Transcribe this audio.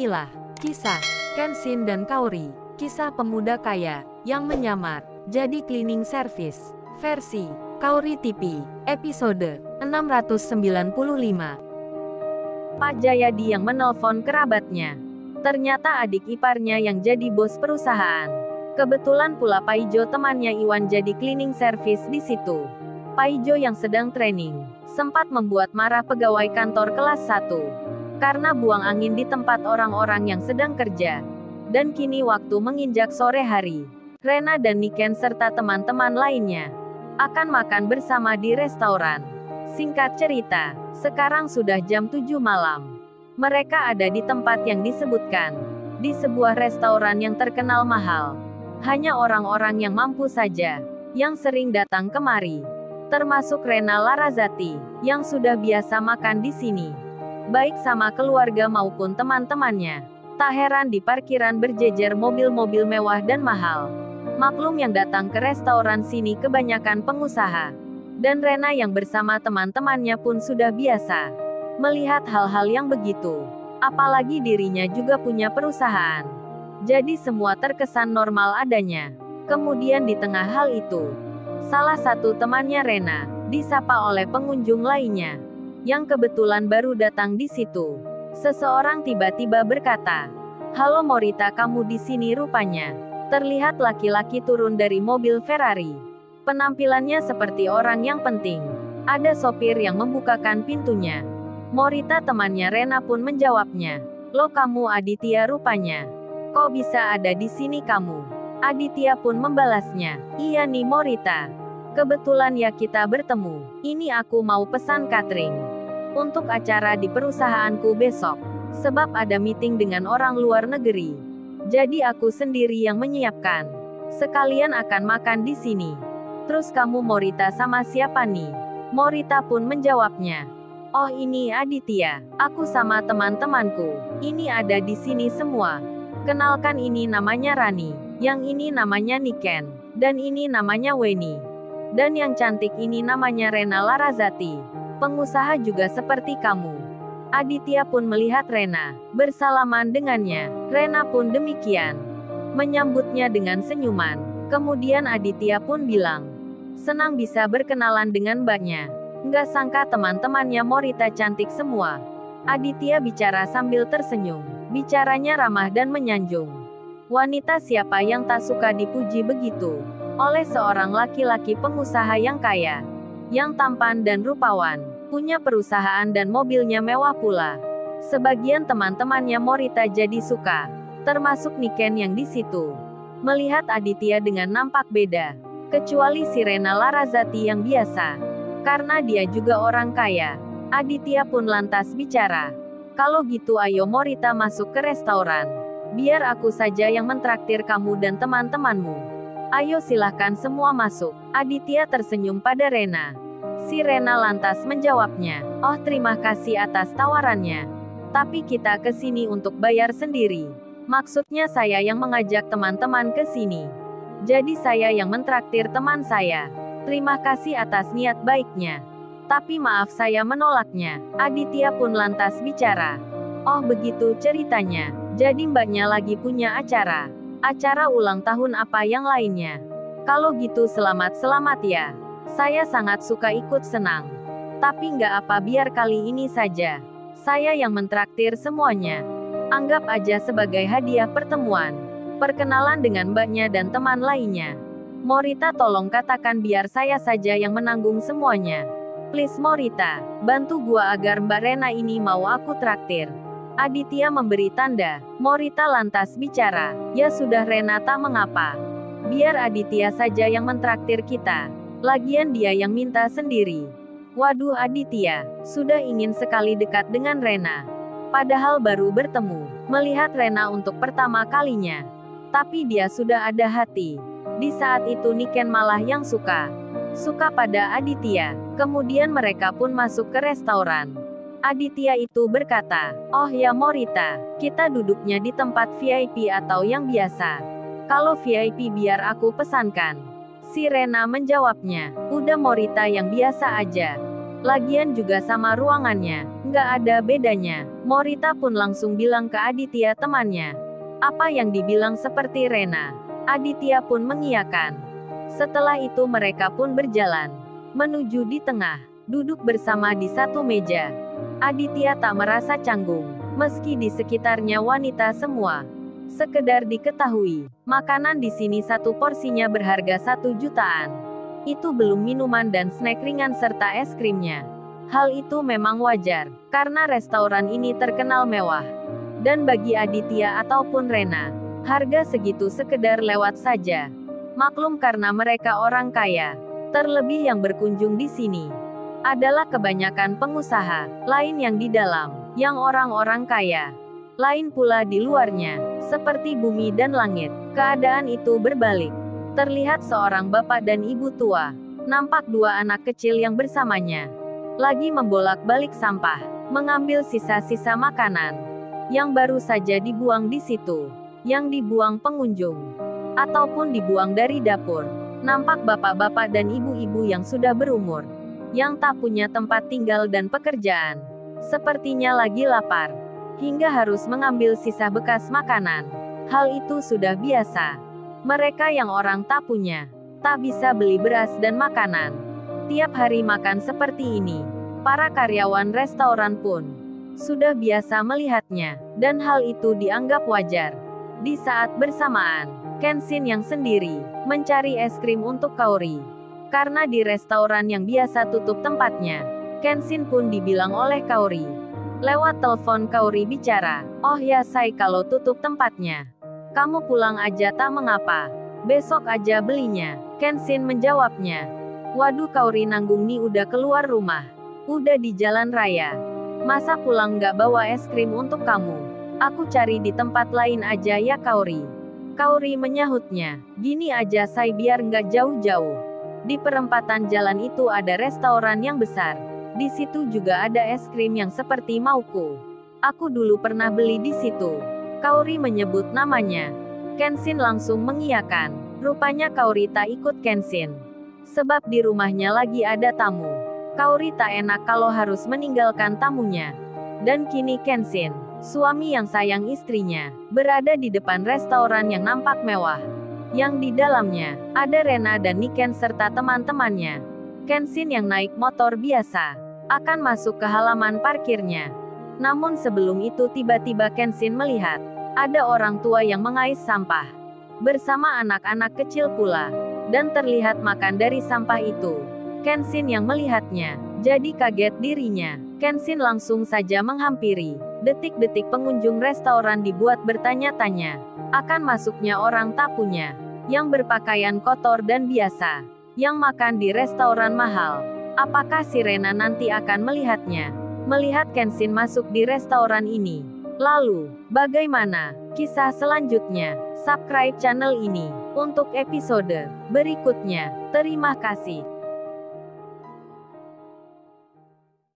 Inilah kisah Kenshin dan Kaori, kisah pemuda kaya yang menyamar jadi cleaning service versi Kaori TV, episode 695. Pak Jayadi yang menelpon kerabatnya. Ternyata adik iparnya yang jadi bos perusahaan. Kebetulan pula Paijo temannya Iwan jadi cleaning service di situ. Paijo yang sedang training sempat membuat marah pegawai kantor kelas 1 karena buang angin di tempat orang-orang yang sedang kerja. Dan kini waktu menginjak sore hari, Rena dan Niken serta teman-teman lainnya akan makan bersama di restoran. Singkat cerita, sekarang sudah jam 7 malam. Mereka ada di tempat yang disebutkan, di sebuah restoran yang terkenal mahal. Hanya orang-orang yang mampu saja yang sering datang kemari. Termasuk Rena Larazati, yang sudah biasa makan di sini. Baik sama keluarga maupun teman-temannya. Tak heran di parkiran berjejer mobil-mobil mewah dan mahal. Maklum yang datang ke restoran sini kebanyakan pengusaha. Dan Rena yang bersama teman-temannya pun sudah biasa melihat hal-hal yang begitu. Apalagi dirinya juga punya perusahaan. Jadi semua terkesan normal adanya. Kemudian di tengah hal itu, salah satu temannya Rena disapa oleh pengunjung lainnya yang kebetulan baru datang di situ. Seseorang tiba-tiba berkata, "Halo Morita, kamu di sini rupanya." Terlihat laki-laki turun dari mobil Ferrari. Penampilannya seperti orang yang penting. Ada sopir yang membukakan pintunya. Morita temannya Rena pun menjawabnya, "Lo kamu Aditya rupanya. Kok bisa ada di sini kamu?" Aditya pun membalasnya, "Iya nih Morita. Kebetulan ya kita bertemu. Ini aku mau pesan catering untuk acara di perusahaanku besok. Sebab ada meeting dengan orang luar negeri. Jadi aku sendiri yang menyiapkan. Sekalian akan makan di sini." "Terus kamu Morita sama siapa nih?" Morita pun menjawabnya, "Oh ini Aditya. Aku sama teman-temanku. Ini ada di sini semua. Kenalkan ini namanya Rani. Yang ini namanya Niken. Dan ini namanya Weni. Dan yang cantik ini namanya Rena Larazati. Pengusaha juga seperti kamu." Aditya pun melihat Rena, bersalaman dengannya. Rena pun demikian, menyambutnya dengan senyuman. Kemudian Aditya pun bilang, "Senang bisa berkenalan dengan mbaknya. Nggak sangka teman-temannya Morita cantik semua." Aditya bicara sambil tersenyum. Bicaranya ramah dan menyanjung. Wanita siapa yang tak suka dipuji begitu oleh seorang laki-laki pengusaha yang kaya, yang tampan dan rupawan, punya perusahaan dan mobilnya mewah pula. Sebagian teman-temannya Morita jadi suka, termasuk Niken yang di situ. Melihat Aditya dengan nampak beda, kecuali si Rena Larazati yang biasa. Karena dia juga orang kaya. Aditya pun lantas bicara, "Kalau gitu ayo Morita masuk ke restoran. Biar aku saja yang mentraktir kamu dan teman-temanmu. Ayo silahkan semua masuk." Aditya tersenyum pada Rena. Si Rena lantas menjawabnya, "Oh terima kasih atas tawarannya. Tapi kita ke sini untuk bayar sendiri. Maksudnya saya yang mengajak teman-teman ke sini. Jadi saya yang mentraktir teman saya. Terima kasih atas niat baiknya. Tapi maaf saya menolaknya." Aditya pun lantas bicara, "Oh begitu ceritanya. Jadi mbaknya lagi punya acara. Acara ulang tahun apa yang lainnya? Kalau gitu selamat-selamat ya. Saya sangat suka ikut senang. Tapi nggak apa biar kali ini saja. Saya yang mentraktir semuanya. Anggap aja sebagai hadiah pertemuan. Perkenalan dengan mbaknya dan teman lainnya. Morita tolong katakan biar saya saja yang menanggung semuanya. Please Morita, bantu gua agar Mbak Rena ini mau aku traktir." Aditya memberi tanda. Morita lantas bicara, "Ya sudah Rena tak mengapa. Biar Aditya saja yang mentraktir kita. Lagian dia yang minta sendiri." Waduh Aditya, sudah ingin sekali dekat dengan Rena. Padahal baru bertemu, melihat Rena untuk pertama kalinya. Tapi dia sudah ada hati. Di saat itu Niken malah yang suka pada Aditya. Kemudian mereka pun masuk ke restoran. Aditya itu berkata, "Oh ya Morita, kita duduknya di tempat VIP atau yang biasa?" "Kalau VIP biar aku pesankan." Si Rena menjawabnya, "Udah Morita yang biasa aja. Lagian juga sama ruangannya, nggak ada bedanya." Morita pun langsung bilang ke Aditya temannya. Apa yang dibilang seperti Rena. Aditya pun mengiyakan. Setelah itu mereka pun berjalan menuju di tengah, duduk bersama di satu meja. Aditya tak merasa canggung, meski di sekitarnya wanita semua. Sekedar diketahui, makanan di sini satu porsinya berharga 1 jutaan. Itu belum minuman dan snack ringan serta es krimnya. Hal itu memang wajar, karena restoran ini terkenal mewah. Dan bagi Aditya ataupun Rena, harga segitu sekedar lewat saja. Maklum karena mereka orang kaya. Terlebih yang berkunjung di sini adalah kebanyakan pengusaha lain yang di dalam, yang orang-orang kaya. Lain pula di luarnya, seperti bumi dan langit. Keadaan itu berbalik. Terlihat seorang bapak dan ibu tua, nampak 2 anak kecil yang bersamanya lagi membolak-balik sampah, mengambil sisa-sisa makanan yang baru saja dibuang di situ, yang dibuang pengunjung, ataupun dibuang dari dapur. Nampak bapak-bapak dan ibu-ibu yang sudah berumur, yang tak punya tempat tinggal dan pekerjaan. Sepertinya lagi lapar, hingga harus mengambil sisa bekas makanan. Hal itu sudah biasa. Mereka yang orang tak punya, tak bisa beli beras dan makanan. Tiap hari makan seperti ini. Para karyawan restoran pun sudah biasa melihatnya, dan hal itu dianggap wajar. Di saat bersamaan, Kenshin yang sendiri mencari es krim untuk Kaori. Karena di restoran yang biasa tutup tempatnya, Kenshin pun dibilang oleh Kaori. Lewat telepon Kaori bicara, "Oh ya Sai, kalau tutup tempatnya, kamu pulang aja tak mengapa. Besok aja belinya." Kenshin menjawabnya. "Waduh, Kaori nanggung nih, udah keluar rumah, udah di jalan raya. Masa pulang nggak bawa es krim untuk kamu? Aku cari di tempat lain aja ya Kaori." Kaori menyahutnya, "Gini aja Sai, biar nggak jauh-jauh. Di perempatan jalan itu ada restoran yang besar. Di situ juga ada es krim yang seperti mauku. Aku dulu pernah beli di situ." Kaori menyebut namanya. Kenshin langsung mengiyakan. Rupanya Kaori tak ikut Kenshin, sebab di rumahnya lagi ada tamu. Kaori tak enak kalau harus meninggalkan tamunya. Dan kini Kenshin, suami yang sayang istrinya, berada di depan restoran yang nampak mewah, yang di dalamnya ada Rena dan Niken serta teman-temannya. Kenshin yang naik motor biasa akan masuk ke halaman parkirnya. Namun sebelum itu tiba-tiba Kenshin melihat ada orang tua yang mengais sampah bersama anak-anak kecil pula, dan terlihat makan dari sampah itu. Kenshin yang melihatnya jadi kaget dirinya. Kenshin langsung saja menghampiri. Detik-detik pengunjung restoran dibuat bertanya-tanya akan masuknya orang tak punya, yang berpakaian kotor dan biasa, yang makan di restoran mahal. Apakah si Rena nanti akan melihatnya? Melihat Kenshin masuk di restoran ini. Lalu, bagaimana kisah selanjutnya? Subscribe channel ini untuk episode berikutnya. Terima kasih.